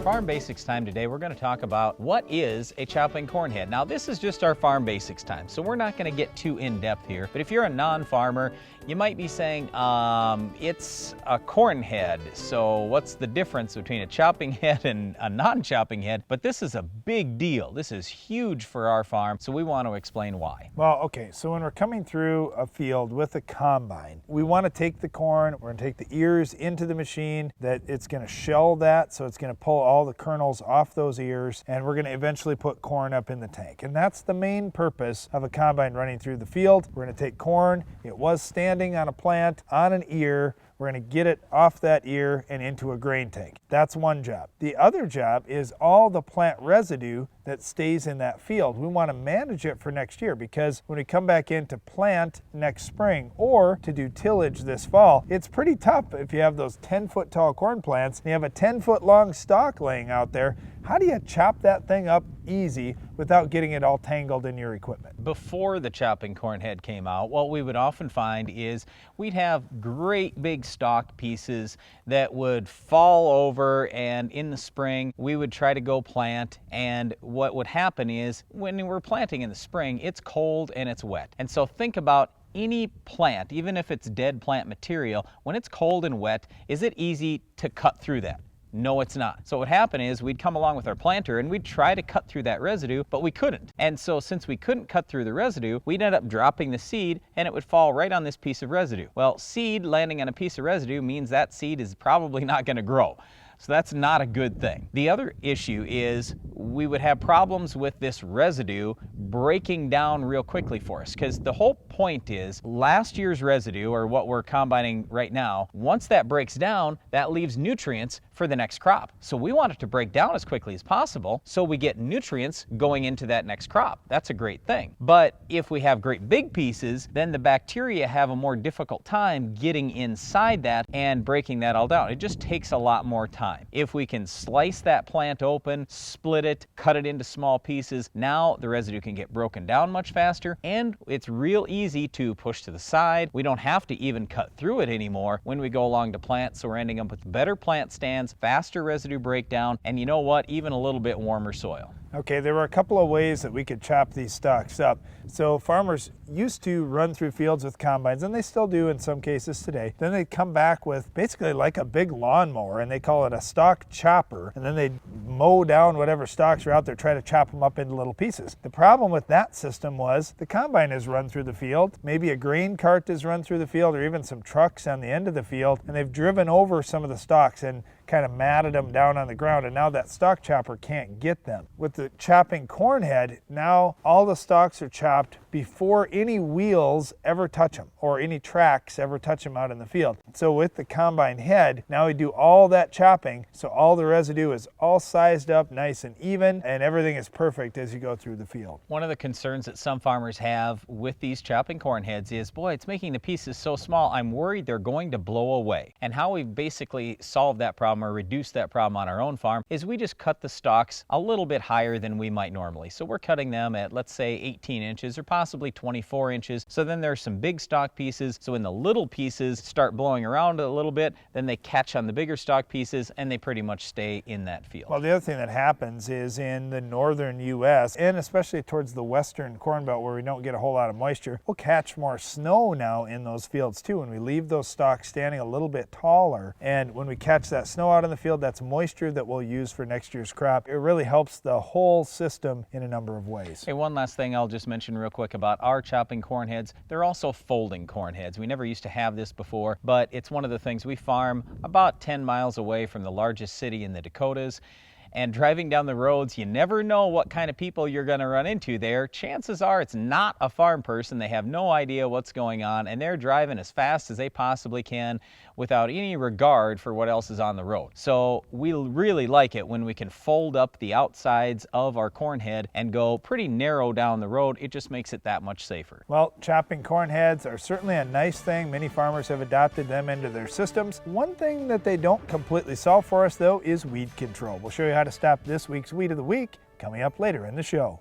Farm Basics time today, we're going to talk about what is a chopping corn head. Now, this is just our Farm Basics time, so we're not going to get too in-depth here. But if you're a non-farmer, you might be saying, it's a corn head, so what's the difference between a chopping head and a non-chopping head? But this is a big deal. This is huge for our farm, so we want to explain why. Well, okay, so when we're coming through a field with a combine, we want to take the corn, we're going to take the ears into the machine, that it's going to shell that, so it's going to pull all the kernels off those ears, and we're going to eventually put corn up in the tank. And that's the main purpose of a combine running through the field. We're going to take corn, it was standing on a plant, on an ear, we're going to get it off that ear and into a grain tank. That's one job. The other job is all the plant residue that stays in that field. We want to manage it for next year, because when we come back in to plant next spring or to do tillage this fall, it's pretty tough if you have those 10-foot tall corn plants and you have a 10-foot long stalk laying out there. How do you chop that thing up easy without getting it all tangled in your equipment? Before the chopping corn head came out, what we would often find is we'd have great big stalk pieces that would fall over, and in the spring we would try to go plant, and what would happen is when we're planting in the spring, it's cold and it's wet. And so think about any plant, even if it's dead plant material, when it's cold and wet, is it easy to cut through that? No, it's not. So what happened is we'd come along with our planter and we'd try to cut through that residue, but we couldn't. And so since we couldn't cut through the residue, we'd end up dropping the seed and it would fall right on this piece of residue. Well, seed landing on a piece of residue means that seed is probably not going to grow. So that's not a good thing. The other issue is we would have problems with this residue breaking down real quickly for us, because the whole point is last year's residue, or what we're combining right now, once that breaks down, that leaves nutrients for the next crop. So we want it to break down as quickly as possible so we get nutrients going into that next crop. That's a great thing. But if we have great big pieces, then the bacteria have a more difficult time getting inside that and breaking that all down. It just takes a lot more time. If we can slice that plant open, split it, cut it into small pieces, now the residue can get broken down much faster, and it's real easy to push to the side. We don't have to even cut through it anymore when we go along to plant, so we're ending up with better plant stands, faster residue breakdown, and you know what, even a little bit warmer soil. Okay, there were a couple of ways that we could chop these stalks up. So farmers used to run through fields with combines, and they still do in some cases today. Then they'd come back with basically like a big lawnmower, and they call it a stalk chopper, and then they'd mow down whatever stalks are out there, try to chop them up into little pieces. The problem with that system was the combine is run through the field, maybe a grain cart is run through the field, or even some trucks on the end of the field, and they've driven over some of the stalks and kind of matted them down on the ground, and now that stalk chopper can't get them. With the chopping corn head, now all the stalks are chopped before any wheels ever touch them or any tracks ever touch them out in the field. So with the combine head, now we do all that chopping, so all the residue is all sized up nice and even, and everything is perfect as you go through the field. One of the concerns that some farmers have with these chopping corn heads is, boy, it's making the pieces so small, I'm worried they're going to blow away. And how we've basically solved that problem or reduced that problem on our own farm is we just cut the stalks a little bit higher than we might normally. So we're cutting them at, let's say, 18 inches or possibly 24 inches. So then there's some big stalk pieces. So when the little pieces start blowing around a little bit, then they catch on the bigger stalk pieces and they pretty much stay in that field. Well, the other thing that happens is in the northern U.S., and especially towards the western corn belt where we don't get a whole lot of moisture, we'll catch more snow now in those fields too, when we leave those stalks standing a little bit taller. And when we catch that snow out in the field, that's moisture that we'll use for next year's crop. It really helps the whole system in a number of ways. Hey, one last thing I'll just mention real quick about our chopping corn heads. They're also folding corn heads. We never used to have this before, but it's one of the things. We farm about 10 miles away from the largest city in the Dakotas. And driving down the roads, you never know what kind of people you're going to run into there. Chances are it's not a farm person. They have no idea what's going on, and they're driving as fast as they possibly can without any regard for what else is on the road. So we really like it when we can fold up the outsides of our corn head and go pretty narrow down the road. It just makes it that much safer. Well, chopping corn heads are certainly a nice thing. Many farmers have adopted them into their systems. One thing that they don't completely solve for us, though, is weed control. We'll show you how to stop this week's Weed of the Week coming up later in the show.